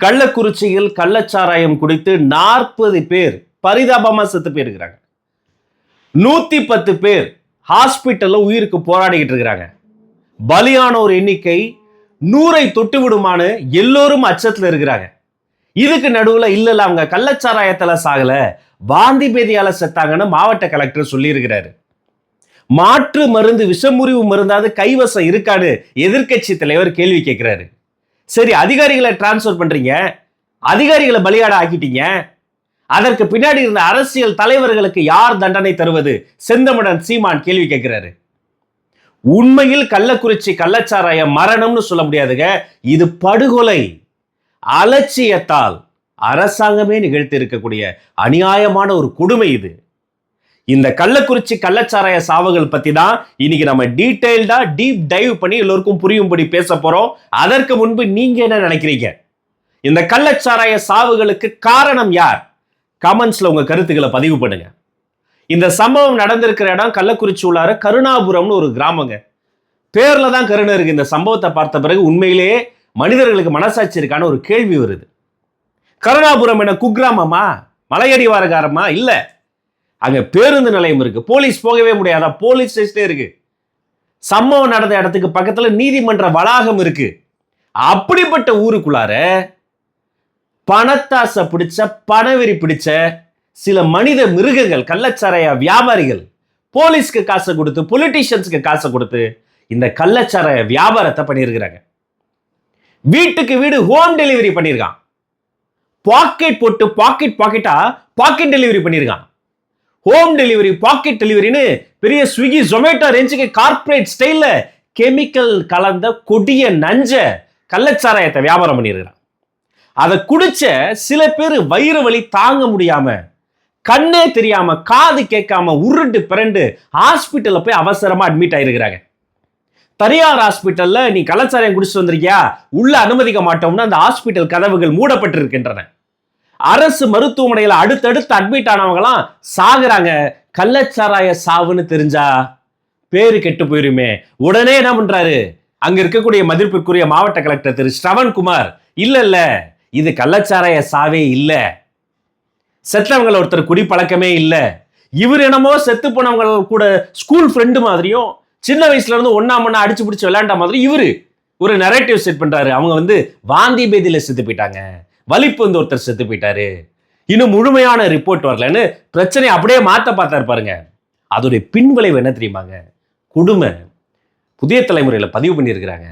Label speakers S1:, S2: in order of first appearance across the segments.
S1: கள்ளக்குறிச்சியில் கள்ளச்சாராயம் குடித்து 40 பேர் பரிதாபமா செத்து போயிருக்கிறாங்க. 110 பேர் ஹாஸ்பிட்டல்ல உயிருக்கு போராடிக்கிட்டு இருக்கிறாங்க. பலியானோர் எண்ணிக்கை 100ஐ தொட்டு விடுமான்னு எல்லோரும் அச்சத்துல இருக்கிறாங்க. இதுக்கு நடுவுல இல்ல அவங்க கள்ளச்சாராயத்துல சாகல, வாந்தி பேதியால செத்தாங்கன்னு மாவட்ட கலெக்டர் சொல்லி இருக்கிறாரு. மாற்று மருந்து விஷமுறிவு மருந்தாவது கைவசம் இருக்கான்னு எதிர்கட்சி தலைவர் கேள்வி கேட்கிறாரு. சரி, அதிகாரிகளை டிரான்ஸ்பர் பண்றீங்க, அதிகாரிகளை பலியாட ஆக்கிட்டீங்க, அதற்கு பின்னாடி இருந்த அரசியல் தலைவர்களுக்கு யார் தண்டனை தருவது? செந்தமிழன் சீமான் கேள்வி கேட்கிறாரு. உண்மையில் கள்ளக்குறிச்சி கள்ளச்சாராய மரணம்னு சொல்ல முடியாதுங்க, இது படுகொலை. அலட்சியத்தால் அரசாங்கமே நிகழ்த்தி இருக்கக்கூடிய அநியாயமான ஒரு கொடுமை இது. இந்த கள்ளக்குறிச்சி கள்ளச்சாராய சாவுகள் பத்தி தான் இன்னைக்கு நம்ம டீடைல்டா டீப் டைவ் பண்ணி எல்லோருக்கும் புரியும்படி பேச போறோம். அதற்கு முன்பு நீங்க என்ன நினைக்கிறீங்க? இந்த கள்ளச்சாராய சாவுகளுக்கு காரணம் யார்? கமெண்ட்ஸ்ல உங்க கருத்துக்களை பதிவு பண்ணுங்க. இந்த சம்பவம் நடந்திருக்கிற இடம் கள்ளக்குறிச்சி உள்ளார கருணாபுரம்னு ஒரு கிராமங்க. பேர்ல தான் கருணை இருக்கு. இந்த சம்பவத்தை பார்த்த பிறகு உண்மையிலேயே மனிதர்களுக்கு மனசாட்சி இருக்கான ஒரு கேள்வி வருது. கருணாபுரம் என்ன குக்கிராமமா, மலையடிவாரகாரமா? இல்ல, அங்க பேருந்து நிலையம் இருக்கு, போலீஸ் போகவே முடியாதா, போலீஸ் ஸ்டேஷனே இருக்கு. சம்பவம் நடந்த இடத்துக்கு பக்கத்துல நீதிமன்ற வளாகம் இருக்கு. அப்படிப்பட்ட ஊருக்குள்ளார பணத்தாசை பிடிச்ச, பணவெறி பிடிச்ச சில மனித மிருகங்கள், கள்ளச்சாராய வியாபாரிகள் போலீஸ்க்கு காசை கொடுத்து, பொலிட்டீஷியன்ஸ்க்கு காசை கொடுத்து இந்த கள்ளச்சாராய வியாபாரத்தை பண்ணியிருக்கிறாங்க. வீட்டுக்கு வீடு ஹோம் டெலிவரி பண்ணியிருக்கான். பாக்கெட் போட்டு பாக்கெட்டா பாக்கெட் டெலிவரி பண்ணியிருக்கான். ஹோம் டெலிவரி, பாக்கெட் டெலிவரின்னு பெரிய ஸ்விக்கி ஜொமேட்டோ ரேஞ்சுக்கு கார்பரேட் ஸ்டைல்ல கெமிக்கல் கலந்த கொடிய நஞ்ச கள்ளச்சாராயத்தை வியாபாரம் பண்ணியிருக்கிறான். அதை குடிச்ச சில பேர் வயிறு வலி தாங்க முடியாம, கண்ணே தெரியாம, காது கேட்காம உருண்டு பிறண்டு ஹாஸ்பிட்டல்ல போய் அவசரமா அட்மிட் ஆயிருக்கிறாங்க. தனியார் ஹாஸ்பிட்டல்ல நீ கள்ளச்சாராயம் குடிச்சு வந்திருக்கியா, உள்ள அனுமதிக்க மாட்டோம்னு அந்த ஹாஸ்பிட்டல் கதவுகள் மூடப்பட்டிருக்கின்றன. அரசு மருத்துவமனையில அடுத்தடுத்து அட்மிட் ஆனவங்களாம் சாகுறாங்க. கள்ளச்சாராய சாவுன்னு தெரிஞ்சா பேரு கெட்டு போயிருமே. உடனே என்ன பண்றாரு, அங்க இருக்கக்கூடிய மதிப்பிற்குரிய மாவட்ட கலெக்டர் திரு ஸ்ரவன்குமார், இல்ல இது கள்ளச்சாராய சாவே இல்ல, செத்தவங்களை ஒருத்தர் குடிப்பழக்கமே இல்ல, இவர் என்னமோ செத்து போனவங்க கூட ஸ்கூல் ஃப்ரெண்டு மாதிரியும் சின்ன வயசுல இருந்து ஒண்ணா அடிச்சு பிடிச்சு விளையாண்ட மாதிரி இவரு ஒரு நரேட்டிவ் செட் பண்றாரு. அவங்க வாந்தி பேதியில செத்து போயிட்டாங்க, வலிப்பு ஒருத்தர் செத்து போயிட்டாரு, இன்னும் முழுமையான ரிப்போர்ட் வரலன்னு பிரச்சனை அப்படியே மாத்த பார்த்தாரு பாருங்க. அதோடைய பின்விளைவு என்ன தெரியுமாங்க? கொடுமை. புதிய தலைமுறையில பதிவு பண்ணியிருக்கிறாங்க.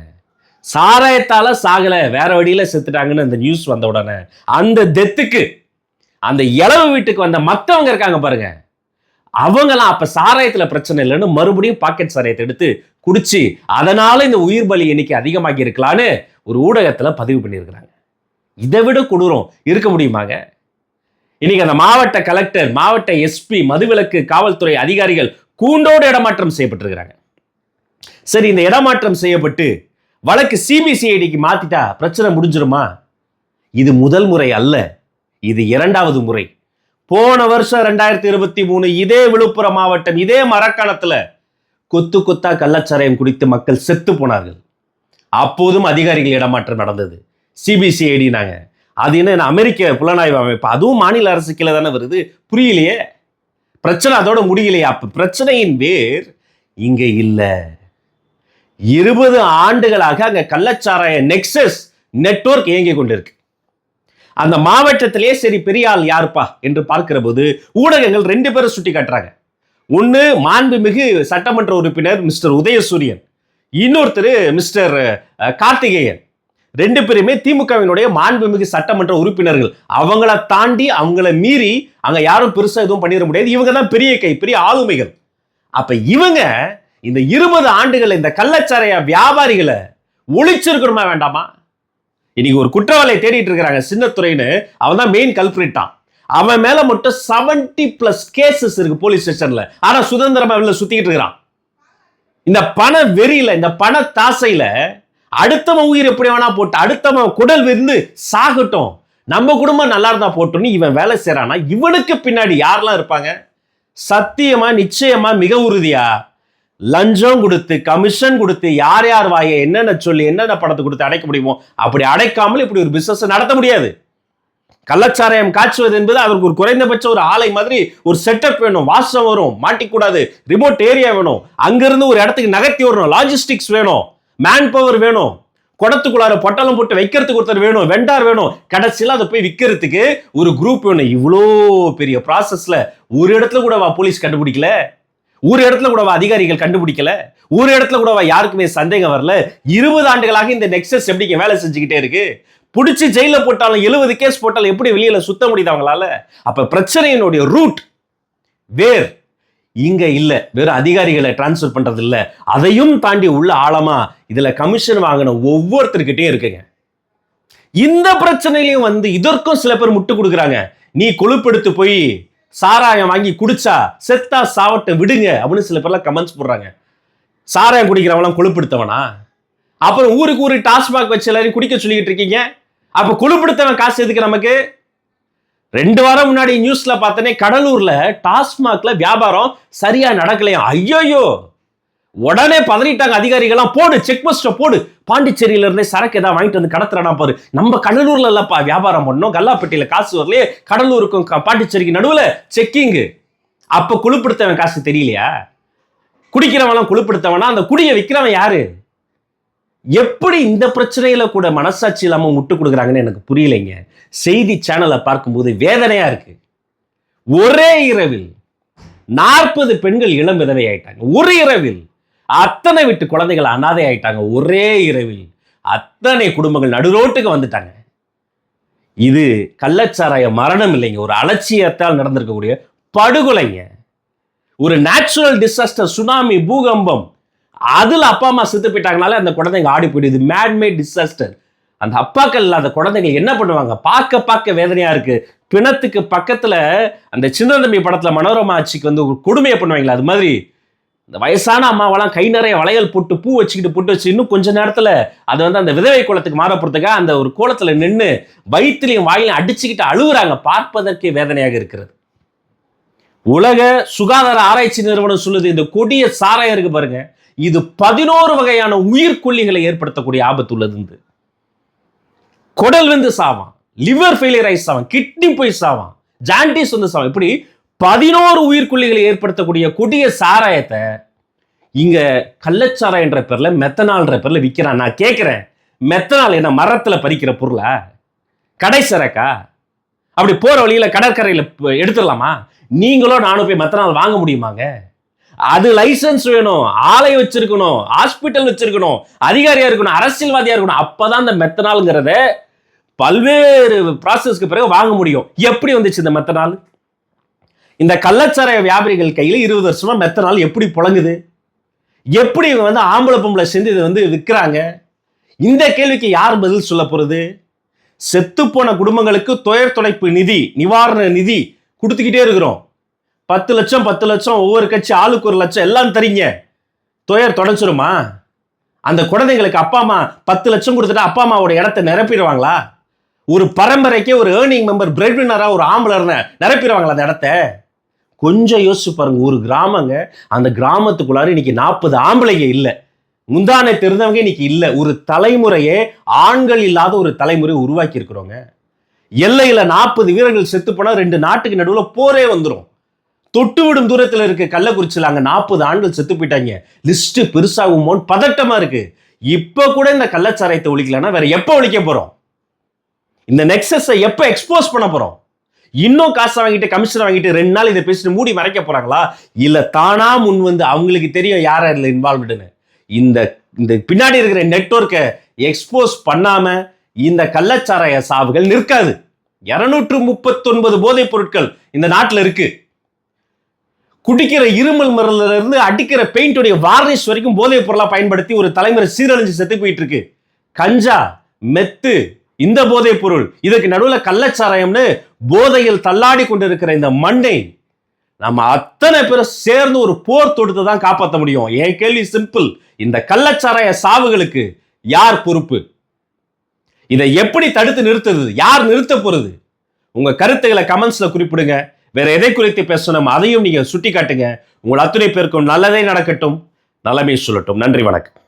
S1: சாராயத்தால சாகல, வேற வழியில செத்துட்டாங்கன்னு அந்த நியூஸ் வந்த உடனே அந்த டெத்துக்கு அந்த இளவு வீட்டுக்கு வந்த மத்தவங்க இருக்காங்க பாருங்க, அவங்களாம் அப்ப சாராயத்துல பிரச்சனை இல்லைன்னு மறுபடியும் பாக்கெட் சாராயத்தை எடுத்து குடிச்சு அதனால இந்த உயிர் பலி எண்ணிக்கை அதிகமாகி இருக்கலான்னு ஒரு ஊடகத்துல பதிவு பண்ணியிருக்கிறாங்க. இதை விட கொடூரம் இருக்க முடியுமாங்க? இன்னைக்கு அந்த மாவட்ட கலெக்டர், மாவட்ட எஸ்பி, மதுவிலக்கு காவல்துறை அதிகாரிகள் கூண்டோடு இடமாற்றம் செய்யப்பட்டிருக்கிறாங்க. சரி, இந்த இடமாற்றம் செய்யப்பட்டு வழக்கு சிபிசிஐடிக்கு மாத்திட்டா பிரச்சனை முடிஞ்சிருமா? இது முதல் முறை அல்ல, இது இரண்டாவது முறை. போன வருஷம் 2023 இதே விழுப்புரம் மாவட்டம் இதே மரக்காணத்துல கொத்து கொத்தா கள்ளச்சாராயம் குடித்து மக்கள் செத்து போனார்கள். அப்போதும் அதிகாரிகள் இடமாற்றம் நடந்தது. சிபிசிஐடி நாங்க, அது என்ன அமெரிக்க புலனாய்வு அமைப்பு, அதுவும் மாநில அரசு கீழே தானே வருது. புரியலையே, பிரச்சனை அதோட முடியலையா? அப்ப பிரச்சனையின் வேர் இங்க இல்ல. 20 ஆண்டுகளாக அங்க கள்ளச்சாராய நெக்ஸஸ் நெட்வொர்க் இயங்கி கொண்டிருக்கு. அந்த மாவட்டத்திலேயே சரி பெரிய ஆள் யாருப்பா என்று பார்க்கிற போது ஊடகங்கள் 2 பேரை சுட்டி காட்டுறாங்க. ஒன்னு மாண்புமிகு சட்டமன்ற உறுப்பினர் மிஸ்டர் உதயசூரியன், இன்னொருத்தர் மிஸ்டர் கார்த்திகேயன். 2 பேருமே திமுகவினுடைய மாண்புமிகு சட்டமன்ற உறுப்பினர்கள். அவங்கள தாண்டி, அவங்கள மீறி அங்க யாரும் பெருசா எதுவும் பண்ணிட முடியாது. இவங்க தான் பெரிய கை, பெரிய ஆளுமைகள். அப்ப இவங்க இந்த 20 ஆண்டுகள் இந்த கள்ளச்சாராய வியாபாரிகளை ஒழிச்சிருக்கணுமா வேண்டாமா? இன்னைக்கு ஒரு குற்றவாளியை தேடிட்டு இருக்கிறாங்க, சின்னத்துறைன்னு. அவன் தான் மெயின் கல்பிரிட்டான். அவன் மேல மட்டும் 70+ கேசஸ் இருக்கு போலீஸ் ஸ்டேஷன்ல. ஆனா சுதந்திரமா வெளில சுத்திக்கிட்டு இருக்கிறான். இந்த பண வெறியில, இந்த பண தாசையில அடுத்தவன் உயிர் எப்படி வேணா போட்டு, அடுத்தவன் குடல் விருந்து சாகட்டும், நம்ம குடும்பம் நல்லா இருந்தா போட்டோன்னு இவன் வேலை செய்யறானா? இவனுக்கு பின்னாடி யாரெல்லாம் இருப்பாங்க? சத்தியமா, நிச்சயமா, மிக உறுதியா லஞ்சம் கொடுத்து கமிஷன் கொடுத்து யார் யார் வாயை என்னென்ன சொல்லி என்னென்ன படத்தை கொடுத்து அடைக்க முடியுமோ அப்படி அடைக்காமல் இப்படி ஒரு பிசினஸ் நடத்த முடியாது. கள்ளச்சாராயம் காய்ச்சுவது என்பது அவருக்கு ஒரு குறைந்தபட்ச ஒரு ஆலை மாதிரி ஒரு செட்டப் வேணும், வாசம் வரும், மாட்டிக்கூடாது, ரிமோட் ஏரியா வேணும், அங்கிருந்து ஒரு இடத்துக்கு நகர்த்தி வரணும், லாஜிஸ்டிக்ஸ் வேணும், மேன் பவர் வேணும், குடத்துக்குள்ளார பொட்டலம் போட்டு வைக்கிறதுக்கு ஒருத்தர் வேணும், வெண்டார் வேணும், கடைசியில் அதை போய் விற்கிறதுக்கு ஒரு குரூப் வேணும். இவ்வளோ பெரிய ப்ராசஸ்ல ஒரு இடத்துல கூட போலீஸ் கண்டுபிடிக்கல, ஒரு இடத்துல கூட அதிகாரிகள் கண்டுபிடிக்கல, ஒரு இடத்துல கூட யாருக்குமே சந்தேகம் வரல. 20 ஆண்டுகளாக இந்த நெக்ஸஸ் எப்படி வேலை செஞ்சுக்கிட்டே இருக்கு. பிடிச்சி ஜெயில போட்டாலும் 70 கேஸ் போட்டாலும் எப்படி வெளியில சுத்த முடியுது அவங்களால? அப்ப பிரச்சனையினுடைய ரூட் வேர் இங்க இல்ல, வெறும் அதிகாரிகளை டிரான்ஸ்பர் பண்றது இல்ல, அதையும் தாண்டி உள்ள ஆழமா இதுல கமிஷன் வாங்கின ஒவ்வொருத்தருக்கிட்டே இருக்குங்க. இந்த பிரச்சனையிலையும் இதற்கும் சில பேர் முட்டு கொடுக்குறாங்க. நீ கொழுப்பெடுத்து போய் சாராயம் வாங்கி குடிச்சா செத்தா சாவட்ட விடுங்க அப்படின்னு சில பேர்லாம் கமெண்ட்ஸ் போடுறாங்க. சாராயம் குடிக்கிறவங்களாம் கொழுப்படுத்தவனா? அப்புறம் ஊருக்கு ஊரு டாஸ்மாக் வச்சு எல்லாரையும் குடிக்க சொல்லிக்கிட்டு இருக்கீங்க. அப்ப கொழுப்படுத்தவன் காசு எதுக்கு நமக்கு? 2 வாரம் முன்னாடி நியூஸ்ல பார்த்தனே, கடலூர்ல டாஸ்மாக்ல வியாபாரம் சரியா நடக்கலையா. ஐயோ, உடனே பதறிட்டாங்க அதிகாரிகள்லாம். போடு, செக் போஸ்ட போடு, பாண்டிச்சேரியில இருந்தே சரக்கு ஏதாவது வாங்கிட்டு வந்து கடத்துறா பாரு. நம்ம கடலூர்ல இல்லப்பா வியாபாரம் பண்ணோம், கல்லாப்பட்டியில காசு வரலையே, கடலூருக்கும் பாண்டிச்சேரிக்கு நடுவுல செக்கிங். அப்ப கொழுப்படுத்தவன் காசு தெரியலையா? குடிக்கிறவன் கொழுப்படுத்தவனா? அந்த குடியை விற்கிறவன் யாரு? எப்படி இந்த பிரச்சனையில கூட மனசாட்சி இல்லாம முட்டு கொடுக்குறாங்கன்னு எனக்கு புரியலைங்க. செய்தி சேனலை பார்க்கும்போது வேதனையா இருக்கு. ஒரே இரவில் 40 பெண்கள் இளம் விதவை ஆயிட்டாங்க. ஒரு இரவில் அத்தனை வீட்டு குழந்தைகள் அனாதை ஆயிட்டாங்க. ஒரே இரவில் அத்தனை குடும்பங்கள் நடுரோட்டுக்கு வந்துட்டாங்க. இது கள்ளச்சாராய மரணம் இல்லைங்க, ஒரு அலட்சியத்தால் நடந்திருக்கக்கூடிய படுகொலைங்க. ஒரு நேச்சுரல் டிசாஸ்டர், சுனாமி, பூகம்பம், அதுல அப்பா அம்மா செத்து போயிட்டாங்கனால அந்த குழந்தைங்க ஆடி போயிடுது. மேட்மேட் டிசாஸ்டர். அந்த அப்பாக்கள் இல்லாத குழந்தைங்க என்ன பண்ணுவாங்க? பார்க்க வேதனையா இருக்கு. பிணத்துக்கு பக்கத்துல அந்த சின்ன தம்பி படத்துல மனோரமா ஆட்சிக்கு ஒரு கொடுமையை பண்ணுவாங்களா, அது மாதிரி இந்த வயசான அம்மாவெல்லாம் கை நிறைய வளையல் போட்டு பூ வச்சுக்கிட்டு போட்டு வச்சு இன்னும் கொஞ்ச நேரத்துல அது அந்த விதவை கோலத்துக்கு மாற போறதுக்காக அந்த ஒரு கோலத்துல நின்று வயிற்றுலையும் வாயிலையும் அடிச்சுக்கிட்டு அழுகுறாங்க. பார்ப்பதற்கே வேதனையாக இருக்கிறது. உலக சுகாதார ஆராய்ச்சி நிறுவனம் சொல்லுது, இந்த கொடிய சாராயம் இருக்கு பாருங்க, இது 11 வகையான உயிர்கொல்லிகளை ஏற்படுத்தக்கூடிய ஆபத்து உள்ளது. குடல் சாவான், லிவர் ஃபெயிலியர் ஆகி சாவான், கிட்னி போய் சாவான், ஜாண்டிஸ் சாவான். இப்படி 11 உயிர்கொல்லிகளை ஏற்படுத்தக்கூடிய கொடிய சாராயத்தை இங்க கள்ளச்சாராயம் என்ற பேர்ல, மெத்தனால் பேர்ல விற்கிறான். நான் கேட்கிறேன், மெத்தனால் என்ன மரத்துல பறிக்கிற பொருளா? கடை சரக்கா? அப்படி போற வழியில கடற்கரையில எடுத்துடலாமா? நீங்களோ நானும் போய் மெத்தனால் வாங்க முடியுமாங்க? அது லைசன்ஸ் வேணும், ஆலை வச்சிருக்கணும், ஹாஸ்பிட்டல் வச்சிருக்கணும், அதிகாரியா இருக்கணும், அரசியல்வாதியா இருக்கணும். அப்பதான் இந்த மெத்தனால்ங்கிறத பல்வேறு ப்ராசஸ்க்கு பிறகு வாங்க முடியும். எப்படி வந்துச்சு இந்த மெத்தனால்? இந்த கள்ளச்சாராய வியாபாரிகள் கையில 20 வருஷமா மெத்தனால் எப்படி புழங்குது? எப்படி இவங்க ஆம்பளை பொம்பளை சேர்ந்து இதை விற்கிறாங்க? இந்த கேள்விக்கு யார் பதில் சொல்ல போறது? செத்து போன குடும்பங்களுக்கு துயர் துடைப்பு நிதி, நிவாரண நிதி கொடுத்துக்கிட்டே இருக்கிறோம். 10 லட்சம் 10 லட்சம் ஒவ்வொரு கட்சி ஆளுக்கு 1 லட்சம் எல்லாம் தரீங்க. துயர் தொடச்சிருமா? அந்த குழந்தைங்களுக்கு அப்பா அம்மா 10 லட்சம் கொடுத்துட்டா அப்பா அம்மாவோட இடத்தை நிரப்பிடுவாங்களா? ஒரு பரம்பரைக்கே ஒரு ஏர்னிங் மெம்பர் பிரெட் வின்னரா ஒரு ஆம்பளை நிரப்பிடுவாங்களா அந்த இடத்த? கொஞ்சம் யோசிச்சு பாருங்க. ஒரு கிராமங்க, அந்த கிராமத்துக்குள்ளார இன்னைக்கு 40 ஆம்பளைங்க இல்லை, முந்தானை தெரிந்தவங்க இன்னைக்கு இல்லை. ஒரு தலைமுறையே ஆண்கள் இல்லாத ஒரு தலைமுறை உருவாக்கி இருக்கிறோங்க. எல்லையில 40 வீரர்கள் செத்து போனா 2 நாட்டுக்கு நடுவில் போரே வந்துடும். தொட்டு விடும் தூரத்தில் இருக்க கள்ளக்குறிச்சியில் அங்க 40 ஆண்கள் செத்து போயிட்டாங்க. லிஸ்ட் பெருசாகுமோன்னு பதட்டமா இருக்கு. இப்ப கூட இந்த கள்ளச்சாராயத்தை ஒழிக்கலன்னா வேற எப்ப ஒழிக்க போறோம்? இந்த நெக்ஸஸை எப்ப எக்ஸ்போஸ் பண்ண போறோம்? இன்னும் காசை வாங்கிட்டு கமிஷன் வாங்கிட்டு 2 நாள் இதை பேசிட்டு மூடி மறைக்க போறாங்களா? இல்ல தானா முன் அவங்களுக்கு தெரியும் யார இதுல இன்வால்வ்டுன்னு. இந்த பின்னாடி இருக்கிற நெட்வொர்க்கை எக்ஸ்போஸ் பண்ணாம இந்த கள்ளச்சாராய சாவுகள் நிற்காது. 239 போதைப் பொருட்கள் இந்த நாட்டில் இருக்கு. குடிக்கிற இருமல் மருந்துல இருந்து அடிக்கிற பெயிண்டோடைய வார்னிஷ் வரைக்கும் போதைப் பொருளா பயன்படுத்தி ஒரு தலைமுறை சீரழிஞ்சு செத்து போயிட்டு இருக்கு. கஞ்சா, மெத்து, இந்த போதைப் பொருள், இதுக்கு நடுவில் கள்ளச்சாராயம்னு போதையில் தள்ளாடி கொண்டிருக்கிற இந்த மண்ணை நம்ம அத்தனை பேரும் சேர்ந்து ஒரு போர் தொடுத்து தான் காப்பாற்ற முடியும். என் கேள்வி சிம்பிள், இந்த கள்ளச்சாராய சாவுகளுக்கு யார் பொறுப்பு? இதை எப்படி தடுத்து நிறுத்துறது? யார் நிறுத்த போறது? உங்க கருத்துக்களை கமெண்ட்ஸ்ல குறிப்பிடுங்க. வேற எதை குறித்து பேசணும் அதையும் நீங்க சுட்டி காட்டுங்க. உங்கள் அத்துணை பேருக்கும் நல்லதே நடக்கட்டும். நலமே சொல்லட்டும். நன்றி, வணக்கம்.